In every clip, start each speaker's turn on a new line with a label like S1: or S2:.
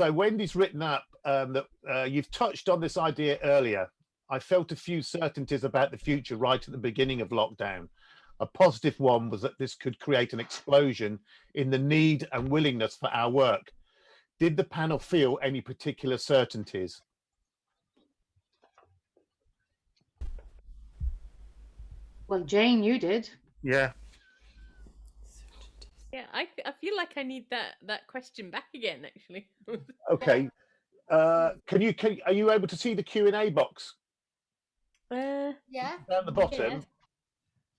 S1: So Wendy's written up that you've touched on this idea earlier. I felt a few certainties about the future right at the beginning of lockdown. A positive one was that this could create an explosion in the need and willingness for our work. Did the panel feel any particular certainties?
S2: Well, Jane, you did.
S1: Yeah.
S3: Yeah, I feel like I need that question back again, actually.
S1: Okay. Are you able to see the Q&A box
S3: Yeah.
S1: down the bottom?
S3: Yes.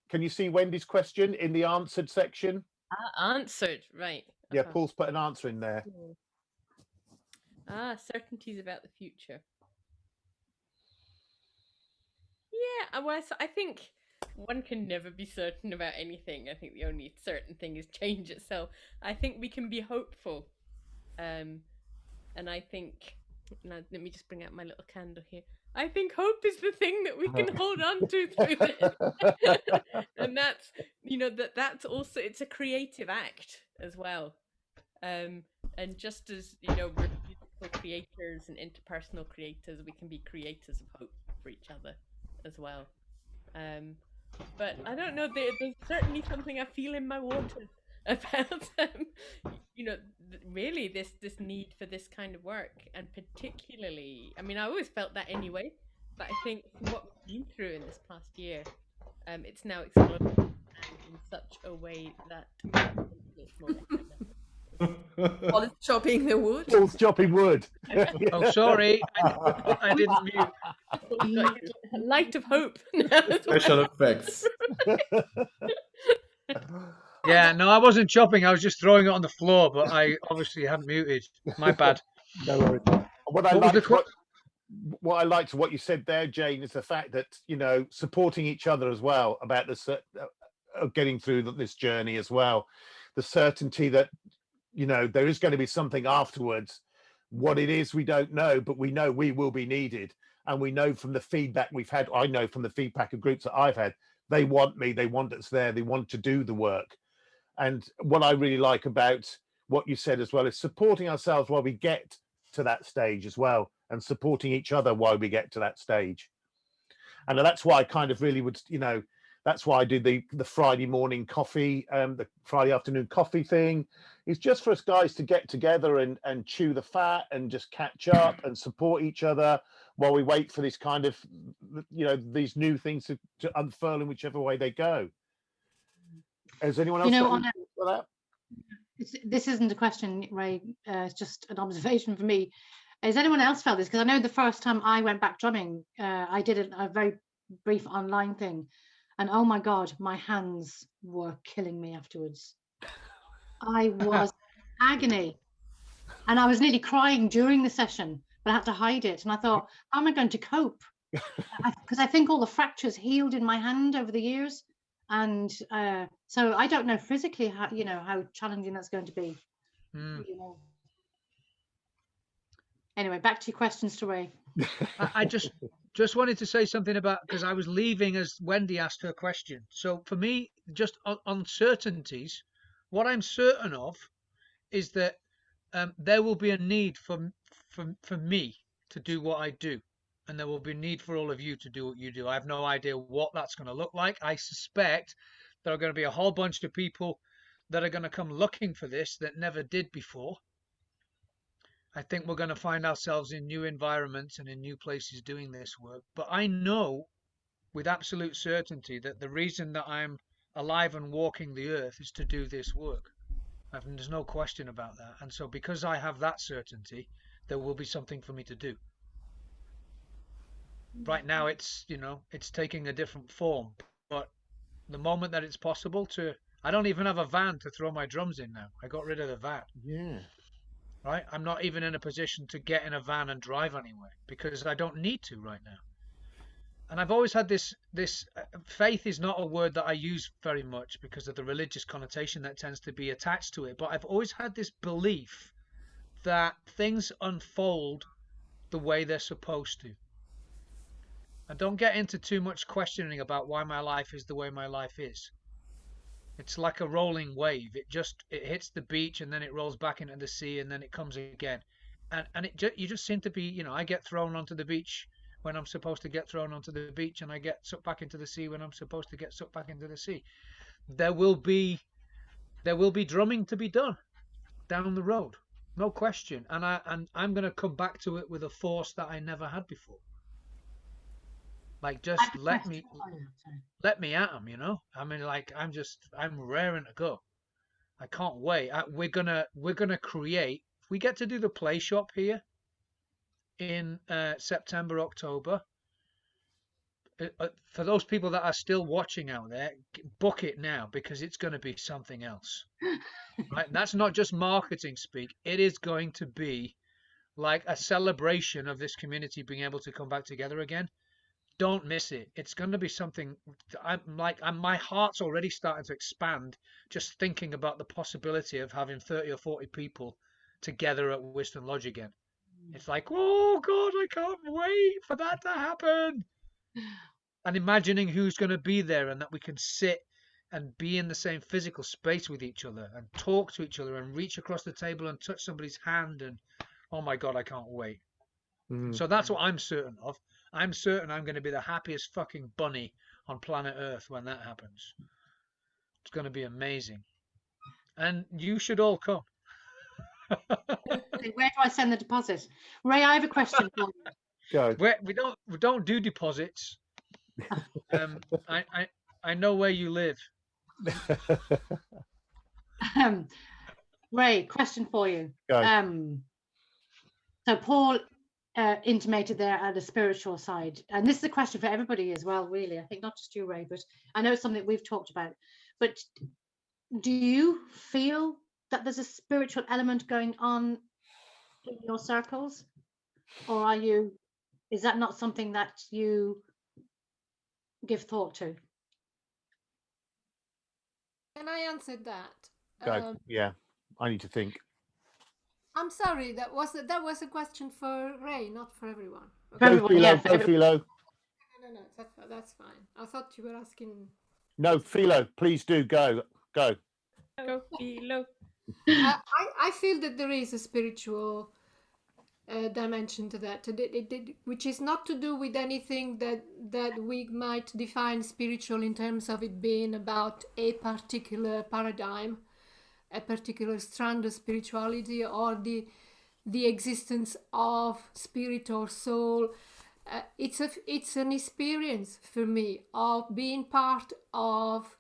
S1: Can you see Wendy's question in the answered section?
S3: Answered, right.
S1: Yeah, Paul's put an answer in there.
S3: Certainties about the future. Yeah, well, I think one can never be certain about anything. I think the only certain thing is change itself. I think we can be hopeful. And I think, now let me just bring out my little candle here. I think hope is the thing that we can hold on to through this. And that's, that's also, it's a creative act as well. And just as, we're beautiful creators and interpersonal creators, we can be creators of hope for each other as well. But I don't know, there's certainly something I feel in my waters about really this need for this kind of work, and particularly, I mean, I always felt that anyway, but I think what we've been through in this past year, it's now exploded in such a way that it's more
S4: Paul is chopping the wood.
S1: Paul's chopping wood.
S5: Oh, sorry, I didn't mute.
S3: Light of hope.
S6: Special effects.
S5: Yeah, no, I wasn't chopping. I was just throwing it on the floor, but I obviously hadn't muted. My bad.
S1: No worries. What I liked what you said there, Jane, is the fact that, supporting each other as well about this, getting through this journey as well. The certainty that, there is going to be something afterwards. What it is, we don't know, but we know we will be needed. And we know from the feedback we've had, I know from the feedback of groups that I've had, they want me, they want us there, they want to do the work. And what I really like about what you said as well is supporting ourselves while we get to that stage as well, and supporting each other while we get to that stage. And that's why I kind of really would, that's why I do the Friday morning coffee, the Friday afternoon coffee thing. It's just for us guys to get together and chew the fat and just catch up and support each other while we wait for this kind of, these new things to unfurl in whichever way they go. Has anyone else got anything for that?
S2: This isn't a question, Ray. It's just an observation for me. Has anyone else felt this? Because I know the first time I went back drumming, I did a very brief online thing. And oh my God, my hands were killing me afterwards. I was agony. And I was nearly crying during the session, but I had to hide it. And I thought, how am I going to cope? Because I think all the fractures healed in my hand over the years. And so I don't know physically how challenging that's going to be. Anyway, back to your questions to Ray.
S5: I just wanted to say something about, because I was leaving as Wendy asked her question. So for me, just on certainties, what I'm certain of is that there will be a need for me to do what I do. And there will be a need for all of you to do what you do. I have no idea what that's going to look like. I suspect there are going to be a whole bunch of people that are going to come looking for this that never did before. I think we're going to find ourselves in new environments and in new places doing this work. But I know with absolute certainty that the reason that I'm alive and walking the earth is to do this work. There's no question about that. And so because I have that certainty, there will be something for me to do. Right now it's taking a different form, but the moment that it's possible I don't even have a van to throw my drums in now. I got rid of the van.
S1: Yeah.
S5: Right? I'm not even in a position to get in a van and drive anywhere because I don't need to right now. And I've always had this faith is not a word that I use very much because of the religious connotation that tends to be attached to it. But I've always had this belief that things unfold the way they're supposed to. And don't get into too much questioning about why my life is the way my life is. It's like a rolling wave. It hits the beach and then it rolls back into the sea and then it comes again. and you just seem to be, you know, I get thrown onto the beach when I'm supposed to get thrown onto the beach, and I get sucked back into the sea when I'm supposed to get sucked back into the sea. There will be drumming to be done down the road, no question, and I'm going to come back to it with a force that I never had before. Like, just let me at them, you know. I mean, like, I'm raring to go. I can't wait. We're gonna create. We get to do the play shop here in September, October. For those people that are still watching out there, book it now, because it's going to be something else. Right? That's not just marketing speak. It is going to be like a celebration of this community being able to come back together again. Don't miss it. It's going to be something. My heart's already starting to expand just thinking about the possibility of having 30 or 40 people together at Wiston Lodge again. It's like, oh God, I can't wait for that to happen. And imagining who's going to be there, and that we can sit and be in the same physical space with each other and talk to each other and reach across the table and touch somebody's hand. And oh my God, I can't wait. So that's what I'm certain of. I'm certain I'm going to be the happiest fucking bunny on planet Earth when that happens. It's going to be amazing. And you should all come.
S2: Where do I send the deposit? Ray, I have a question for you.
S1: Go.
S5: We don't do deposits. I know where you live.
S2: Ray, question for you.
S1: Go.
S2: So Paul intimated there at the spiritual side, and this is a question for everybody as well, really. I think not just you, Ray, but I know it's something we've talked about. But do you feel that there's a spiritual element going on in your circles, or is that not something that you give thought to?
S7: Can I answer that?
S1: Go. Yeah, I need to think.
S7: I'm sorry, that was a question for Ray, not for everyone.
S2: For everyone, yeah.
S1: Go, Philo.
S7: No, that's fine. I thought you were asking.
S1: No, Philo, please do go.
S3: Go, Philo.
S7: I feel that there is a spiritual dimension to that, which is not to do with anything that we might define spiritual in terms of it being about a particular paradigm, a particular strand of spirituality, or the existence of spirit or soul. It's an experience for me of being part of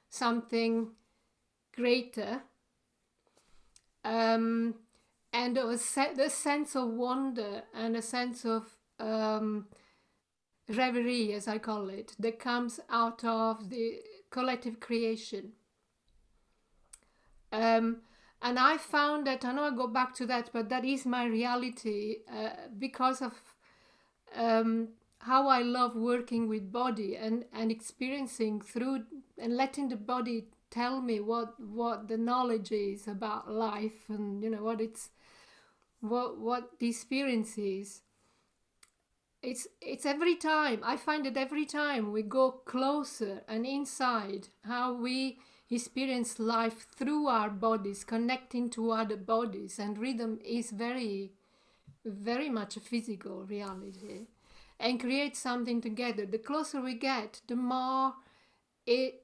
S7: something greater, and the sense of wonder and a sense of reverie, as I call it, that comes out of the collective creation. And I found that, I know I go back to that, but that is my reality because of how I love working with body and experiencing through and letting the body tell me what the knowledge is about life, and you know what the experience is. It's every time I find that every time we go closer and inside, how we experience life through our bodies, connecting to other bodies, and rhythm is very, very much a physical reality, and create something together. The closer we get, the more it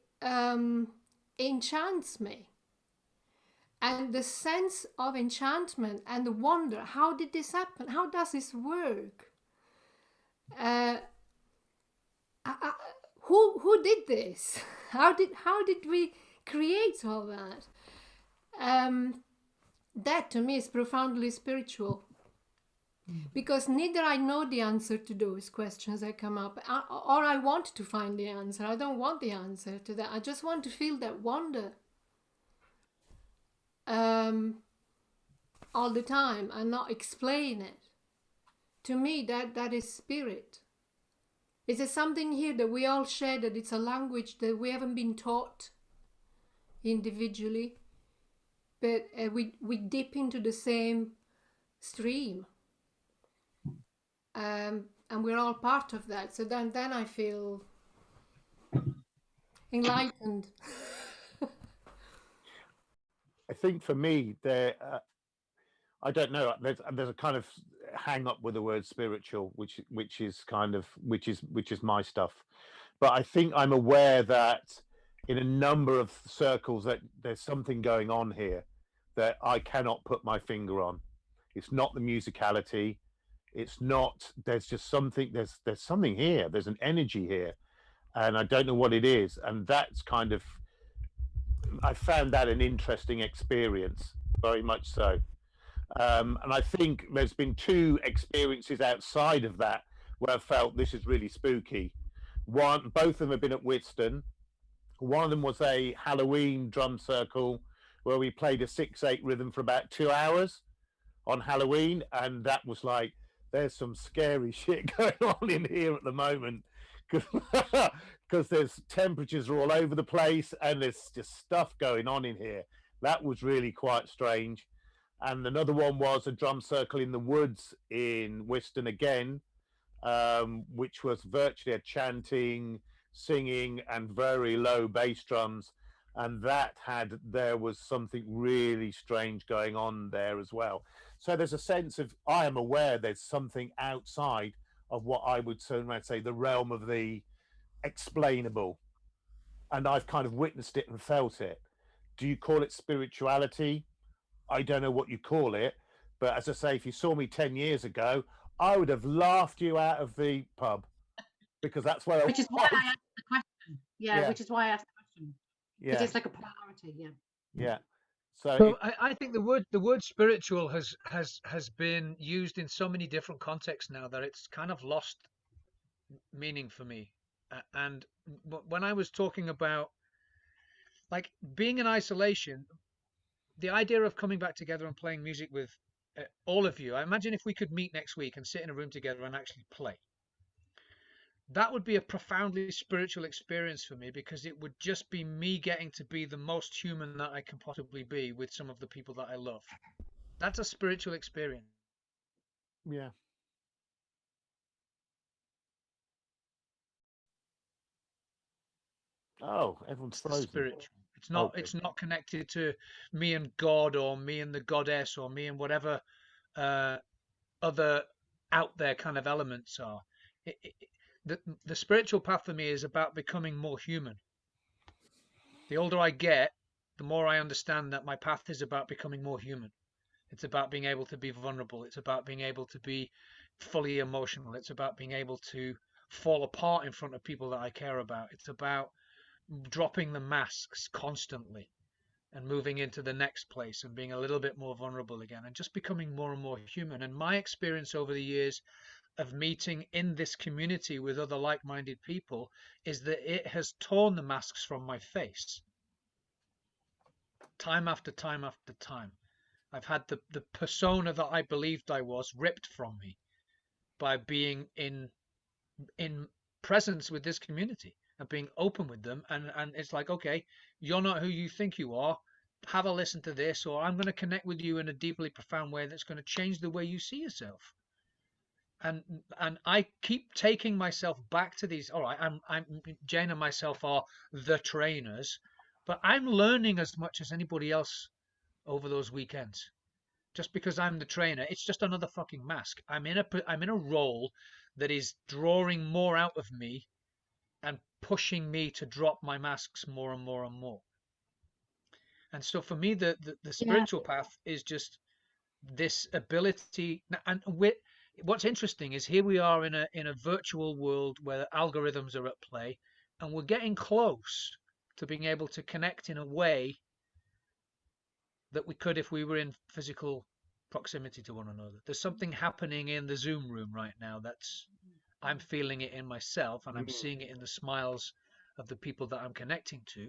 S7: enchants me. And the sense of enchantment and the wonder, how did this happen? How does this work? Who did this? How did we create all that? That to me is profoundly spiritual, because neither I know the answer to those questions that come up, or I want to find the answer. I don't want the answer to that. I just want to feel that wonder all the time and not explain it. To me, that is spirit. Is there something here that we all share, that it's a language that we haven't been taught individually, but we dip into the same stream, and we're all part of that. So then I feel enlightened.
S1: I think for me, I don't know. There's a kind of hang up with the word spiritual, which is my stuff. But I think I'm aware that in a number of circles that there's something going on here that I cannot put my finger on. It's not the musicality. It's not. There's just something. There's something here. There's an energy here, and I don't know what it is. And that's kind of. I found that an interesting experience, very much so. And I think there's been two experiences outside of that where I felt this is really spooky. Both of them have been at Whiston. One of them was a Halloween drum circle where we played a 6/8 rhythm for about 2 hours on Halloween, and that was like, there's some scary shit going on in here at the moment, because there's temperatures are all over the place and there's just stuff going on in here. That was really quite strange. And another one was a drum circle in the woods in Whiston again, which was virtually a chanting, singing, and very low bass drums. And there was something really strange going on there as well. So there's a sense of, I am aware there's something outside of what I would say the realm of the explainable. And I've kind of witnessed it and felt it. Do you call it spirituality? I don't know what you call it, but as I say, if you saw me 10 years ago, I would have laughed you out of the pub, because that's where
S2: which is why I asked the question. Yeah, which is why I asked the question. Yeah, it's like a priority.
S1: Yeah.
S5: So I think the word spiritual has been used in so many different contexts now that it's kind of lost meaning for me. And when I was talking about like being in isolation, the idea of coming back together and playing music with all of you, I imagine if we could meet next week and sit in a room together and actually play, that would be a profoundly spiritual experience for me, because it would just be me getting to be the most human that I can possibly be with some of the people that I love. That's a spiritual experience.
S1: Yeah. Oh, everyone's frozen.
S5: Spiritual. It's not. Okay. It's not connected to me and God, or me and the goddess, or me and whatever other out there kind of elements are. The spiritual path for me is about becoming more human. The older I get, the more I understand that my path is about becoming more human. It's about being able to be vulnerable. It's about being able to be fully emotional. It's about being able to fall apart in front of people that I care about. It's about dropping the masks constantly and moving into the next place and being a little bit more vulnerable again and just becoming more and more human. And my experience over the years of meeting in this community with other like-minded people is that it has torn the masks from my face time after time after time. I've had the persona that I believed I was ripped from me by being in presence with this community and being open with them, and it's like, okay, you're not who you think you are, have a listen to this, or I'm going to connect with you in a deeply profound way that's going to change the way you see yourself. And I keep taking myself back to these. All right, I'm Jane and myself are the trainers, but I'm learning as much as anybody else over those weekends. Just because I'm the trainer, it's just another fucking mask. I'm in a role that is drawing more out of me and pushing me to drop my masks more and more and more. And so for me, the spiritual path is just this ability. And what's interesting is here we are in a virtual world where algorithms are at play, and we're getting close to being able to connect in a way that we could if we were in physical proximity to one another. There's something happening in the Zoom room right now that's I'm feeling it in myself, and I'm seeing it in the smiles of the people that I'm connecting to.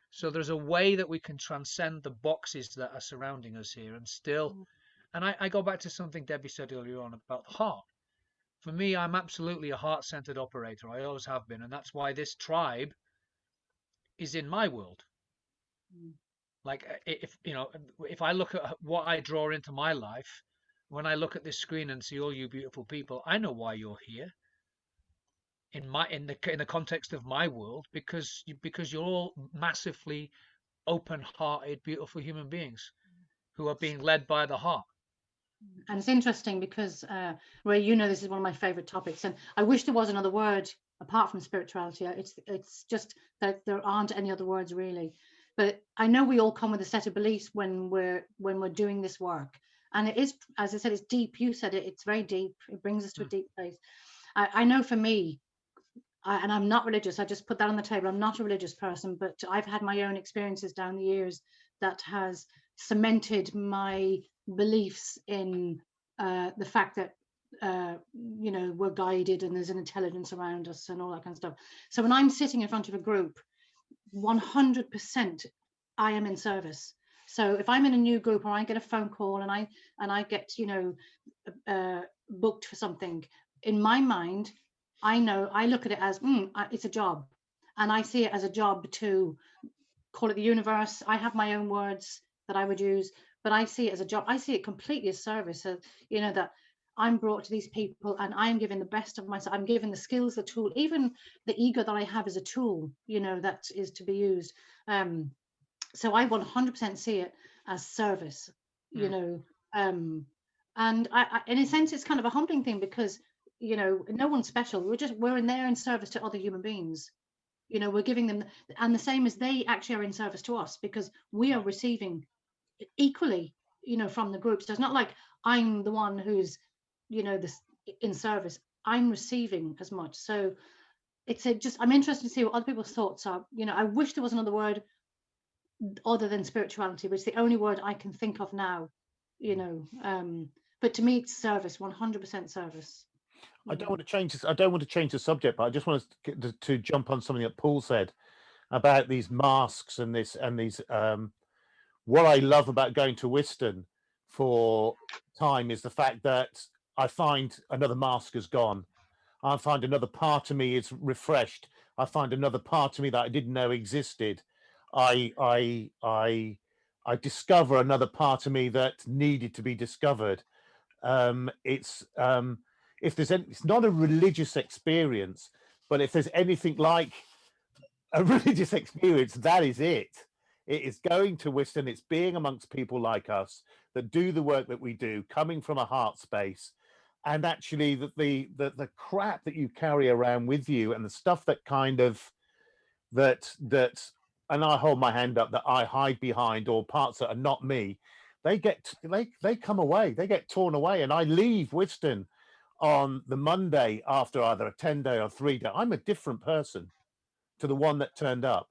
S5: So there's a way that we can transcend the boxes that are surrounding us here and still. And I go back to something Debbie said earlier on about the heart. For me, I'm absolutely a heart-centered operator. I always have been. And that's why this tribe is in my world. Like, if I look at what I draw into my life, when I look at this screen and see all you beautiful people, I know why you're here. In the context of my world, because you're all massively open-hearted, beautiful human beings who are being led by the heart.
S2: And it's interesting because, Ray, you know, this is one of my favorite topics, and I wish there was another word apart from spirituality. It's just that there aren't any other words really. But I know we all come with a set of beliefs when we're doing this work, and it is, as I said, it's deep. You said it. It's very deep. It brings us to a deep place. I know for me, and I'm not religious. I just put that on the table. I'm not a religious person, but I've had my own experiences down the years that has cemented my beliefs in the fact that you know, we're guided and there's an intelligence around us and all that kind of stuff. So when I'm sitting in front of a group, 100% I am in service. So if I'm in a new group or I get a phone call and I get, you know, booked for something, in my mind, I know, I look at it as it's a job, and I see it as a job to call it the universe. I have my own words that I would use, but I see it as a job. I see it completely as service. You know, that I'm brought to these people and I'm given the best of myself. I'm given the skills, the tool, even the ego that I have is a tool, you know, that is to be used. So I 100% see it as service, you know, and I, in a sense, it's kind of a humbling thing because, you know, no one's special. We're in there in service to other human beings. You know, we're giving them, and the same as they actually are in service to us because we are receiving equally, you know, from the group. So it's not like I'm the one who's, you know, this in service. I'm receiving as much. So it's I'm interested to see what other people's thoughts are. You know, I wish there was another word other than spirituality, which is the only word I can think of now, you know. But to me, it's service, 100% service.
S1: I don't want to change this. I don't want to change the subject, but I just want to jump on something that Paul said about these masks and these. What I love about going to Wiston for time is the fact that I find another mask has gone. I find another part of me is refreshed. I find another part of me that I didn't know existed. I discover another part of me that needed to be discovered. It's it's not a religious experience, but if there's anything like a religious experience, that is it. It is going to Wiston. It's being amongst people like us that do the work that we do, coming from a heart space, and actually the crap that you carry around with you and the stuff that kind of that and I hold my hand up that I hide behind, or parts that are not me, they come away, they get torn away, and I leave Wiston on the Monday after either a 10-day or 3-day. I'm a different person to the one that turned up.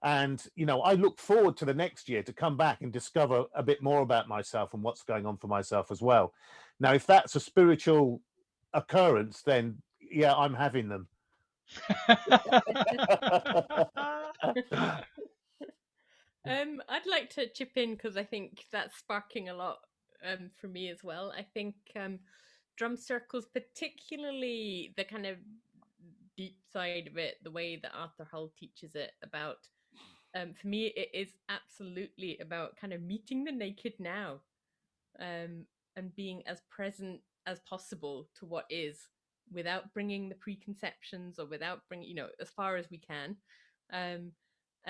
S1: And, you know, I look forward to the next year to come back and discover a bit more about myself and what's going on for myself as well. Now, if that's a spiritual occurrence, then yeah, I'm having them.
S3: I'd like to chip in because I think that's sparking a lot for me as well. I think drum circles, particularly the kind of deep side of it, the way that Arthur Hull teaches it about, for me, it is absolutely about kind of meeting the naked now, and being as present as possible to what is, without bringing the preconceptions or without bringing, you know, as far as we can. And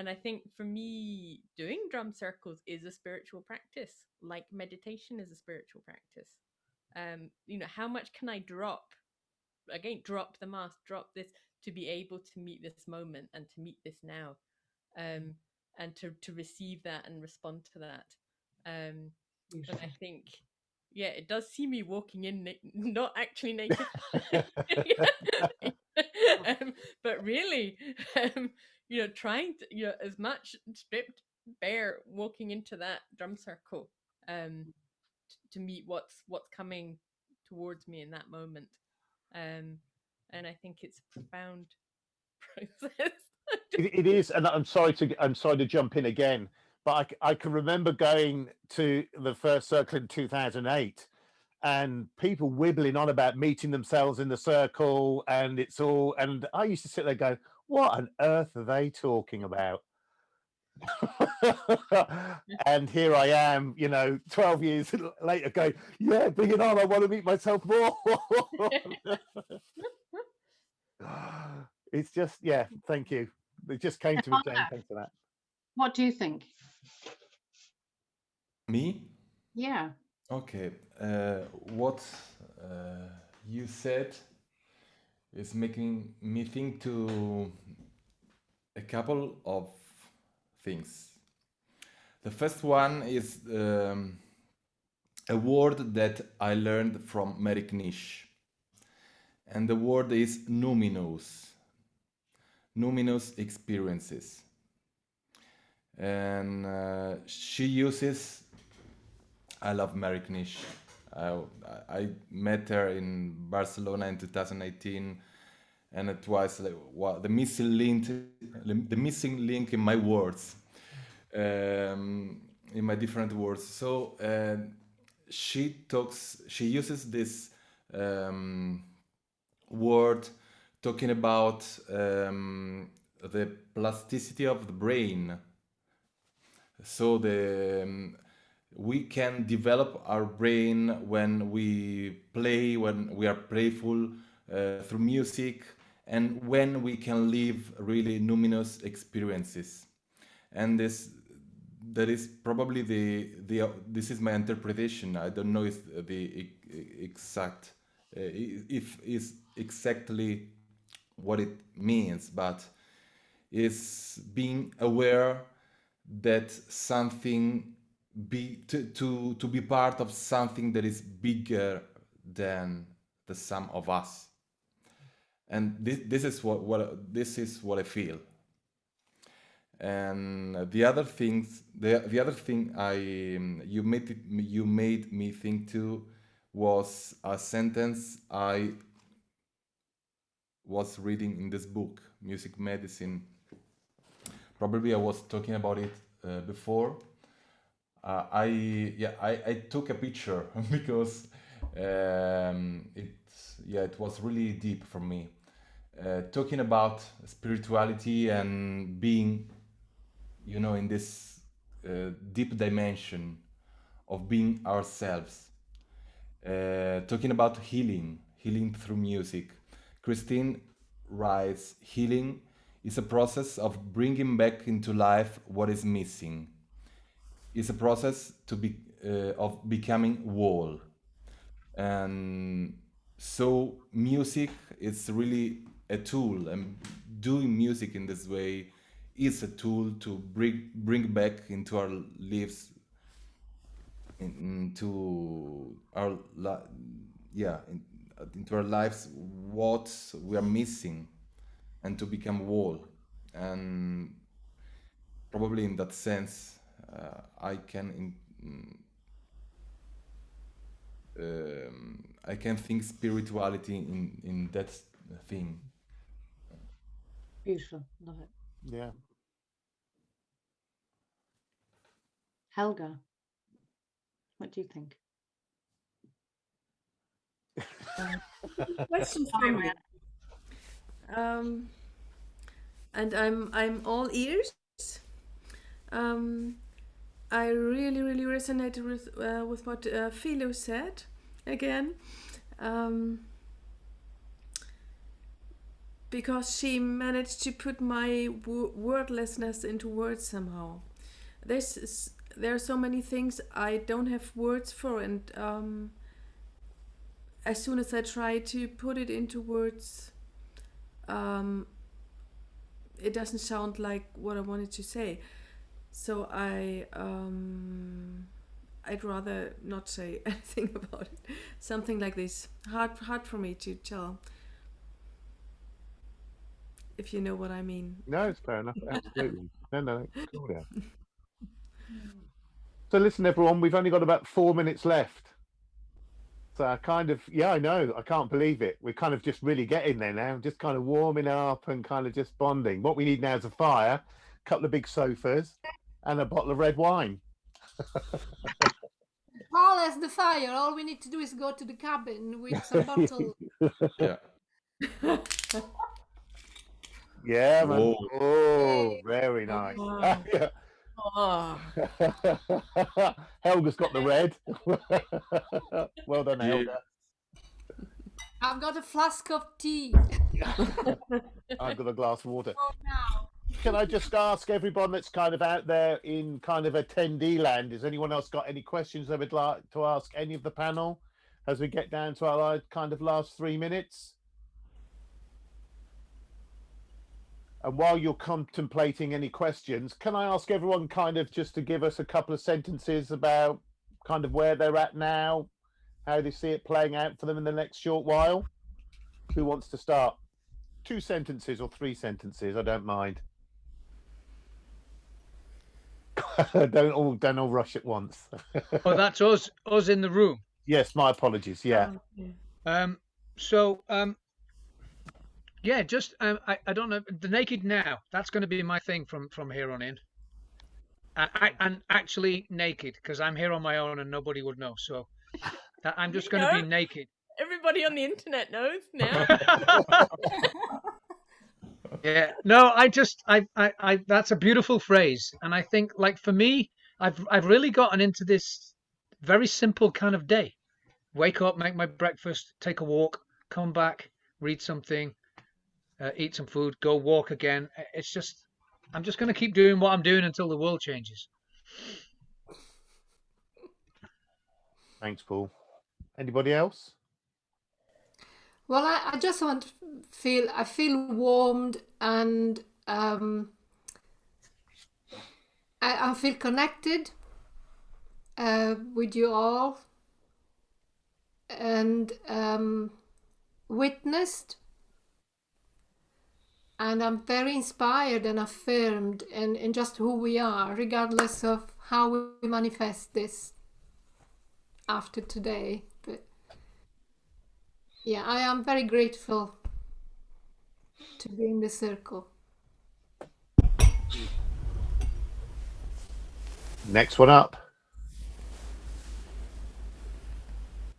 S3: I think for me, doing drum circles is a spiritual practice, like meditation is a spiritual practice. You know, how much can I drop? Again, drop the mask, drop this, to be able to meet this moment and to meet this now, and to receive that and respond to that. And I think, yeah, it does see me walking in not actually naked, but really, you know, trying to, you know, as much stripped bare, walking into that drum circle, to meet what's coming towards me in that moment. And I think it's a profound process.
S1: It is, and I'm sorry to jump in again, but I can remember going to the first circle in 2008, and people wibbling on about meeting themselves in the circle, and it's all, and I used to sit there going, what on earth are they talking about? And here I am, you know, 12 years later going, yeah, bring it on, I want to meet myself more. It's just, yeah, thank you. It just came to me, Jane. Thanks for that.
S2: What do you think?
S6: Me?
S2: Yeah.
S6: Okay. What you said is making me think to a couple of things. The first one is a word that I learned from Mary Knish, and the word is numinous. Numinous experiences. And she uses, I love Mary Knish. I met her in Barcelona in 2018, and it was like, wow, the missing link in my words, in my different words. So she uses this word talking about the plasticity of the brain. So we can develop our brain when we play, when we are playful through music, and when we can live really numinous experiences. And that is probably this is my interpretation. I don't know if the exact if is exactly what it means, but is being aware that something to be part of something that is bigger than the sum of us. And this is what I feel. And the other thing you made me think to was a sentence I was reading in this book, Music Medicine. Probably I was talking about it before. I took a picture because it was really deep for me. Talking about spirituality and being, in this deep dimension of being ourselves. Talking about healing through music. Christine writes, healing is a process of bringing back into life what is missing. It's a process of becoming whole. And so music is really a tool, and doing music in this way is a tool to bring back into our lives, into our into our lives what we are missing, and to become whole. And probably in that sense, I can think spirituality in that thing.
S2: Beautiful. Love it.
S1: Yeah.
S2: Helga, what do you think?
S4: Question for me. And I'm all ears. I really resonated with what Philo said again, because she managed to put my wordlessness into words somehow. There are so many things I don't have words for, and as soon as I try to put it into words, it doesn't sound like what I wanted to say. So I'd rather not say anything about it. Something like this, hard for me to tell, if you know what I mean.
S1: No, it's fair enough. Absolutely. No, cool, yeah. So listen, everyone, we've only got about 4 minutes left. So I know, I can't believe it. We're kind of just really getting there now, just kind of warming up and kind of just bonding. What we need now is a fire, a couple of big sofas, and a bottle of red wine.
S7: Paul has the fire. All we need to do is go to the cabin with some bottle.
S6: Yeah.
S1: Yeah, man.
S6: Whoa.
S1: Oh, very nice.
S4: Oh.
S1: Helga's got the red. Well done,
S6: Yeah.
S1: Helga.
S7: I've got a flask of tea.
S1: I've got a glass of water.
S7: Oh, now.
S1: can I just ask everyone that's kind of out there in kind of attendee land, has anyone else got any questions they would like to ask any of the panel as we get down to our kind of last 3 minutes? And while you're contemplating any questions, can I ask everyone kind of just to give us a couple of sentences about kind of where they're at now, how they see it playing out for them in the next short while? Who wants to start? 2 sentences or 3 sentences, I don't mind. don't all rush at once.
S5: Oh, that's us in the room.
S1: Yes, my apologies. Yeah.
S5: Yeah, just I don't know, the naked now. That's going to be my thing from here on in. And actually naked, because I'm here on my own and nobody would know. So I'm just going to be naked.
S3: Everybody on the internet knows now.
S5: Yeah, no, I that's a beautiful phrase, and I think, like, for me, I've really gotten into this very simple kind of day. Wake up, make my breakfast, take a walk, come back, read something, eat some food, go walk again. It's just, I'm just going to keep doing what I'm doing until the world changes.
S1: Thanks, Paul. Anybody else?
S7: Well, I just want to I feel warmed, and I feel connected with you all, and witnessed, and I'm very inspired and affirmed in just who we are, regardless of how we manifest this after today. But yeah, I am very grateful to be in the circle.
S1: Next one up.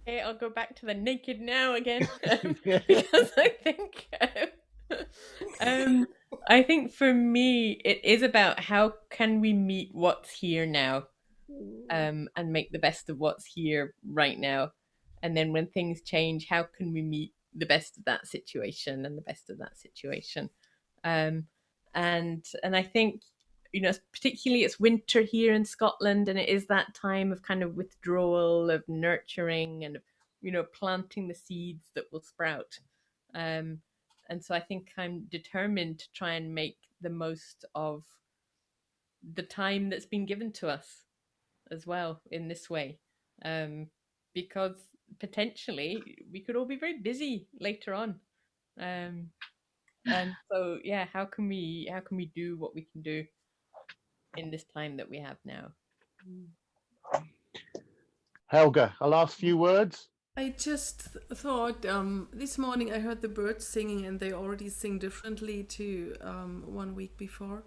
S3: Okay, I'll go back to the naked now again, because I think for me it is about how can we meet what's here now, and make the best of what's here right now, and then when things change, how can we meet the best of that situation and the best of that situation, and I think, you know, particularly it's winter here in Scotland, and it is that time of kind of withdrawal, of nurturing, and, you know, planting the seeds that will sprout. And so I think I'm determined to try and make the most of the time that's been given to us as well in this way, because potentially we could all be very busy later on. And so, yeah, how can we do what we can do in this time that we have now?
S1: Helga, a last few words.
S4: I just thought this morning I heard the birds singing, and they already sing differently to 1 week before.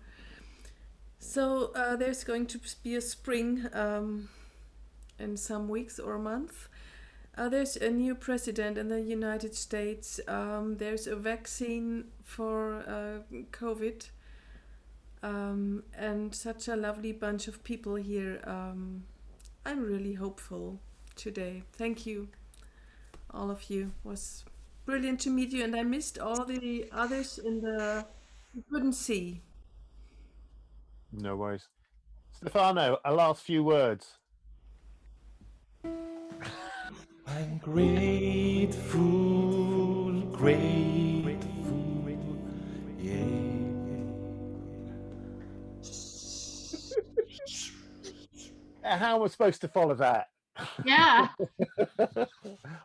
S4: So there's going to be a spring in some weeks or month. There's a new president in the United States. There's a vaccine for COVID. And such a lovely bunch of people here. I'm really hopeful today. Thank you, all of you. It was brilliant to meet you, and I missed all the others you couldn't see.
S1: No worries. Stefano, a last few words.
S6: I'm grateful, yeah.
S1: How am I supposed to follow that?
S2: Yeah.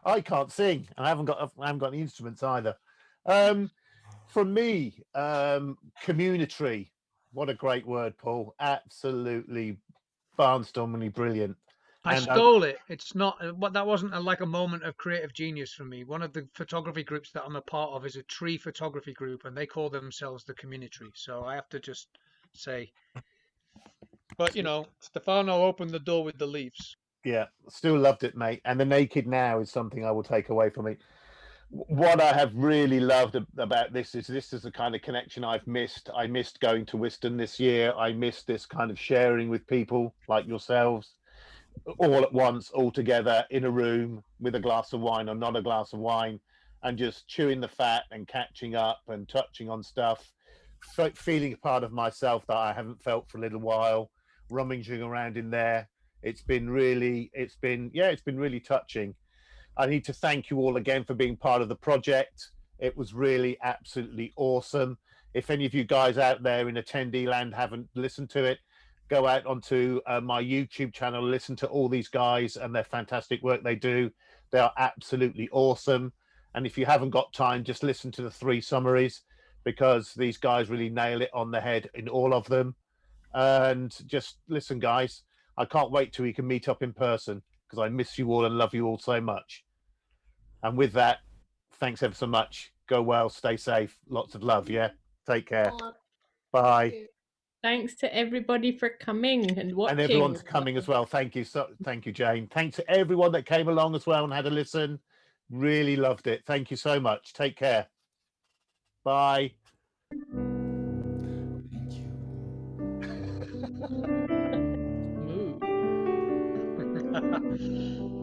S1: I can't sing, and I haven't got the instruments either. For me, community. What a great word, Paul. Absolutely barnstormingly brilliant.
S5: I stole it. It's not, that wasn't like a moment of creative genius for me. One of the photography groups that I'm a part of is a tree photography group, and they call themselves the community. So I have to just say, but you know, Stefano opened the door with the leaves.
S1: Yeah, still loved it, mate. And the naked now is something I will take away from it. What I have really loved about this is the kind of connection I've missed. I missed going to Wiston this year. I missed this kind of sharing with people like yourselves, all at once, all together in a room with a glass of wine or not a glass of wine, and just chewing the fat and catching up and touching on stuff. feeling a part of myself that I haven't felt for a little while, rummaging around in there. It's been really touching. I need to thank you all again for being part of the project. It was really absolutely awesome. If any of you guys out there in attendee land haven't listened to it, go out onto my YouTube channel, listen to all these guys and their fantastic work they do. They are absolutely awesome. And if you haven't got time, just listen to the 3 summaries, because these guys really nail it on the head in all of them. And just listen, guys, I can't wait till we can meet up in person, because I miss you all and love you all so much. And with that, thanks ever so much. Go well, stay safe. Lots of love. Yeah. Take care. Bye.
S3: Thanks to everybody for coming and watching.
S1: And everyone's coming as well. Thank you. Thank you, Jane. Thanks to everyone that came along as well and had a listen. Really loved it. Thank you so much. Take care. Bye.
S6: Thank you.
S3: Ooh.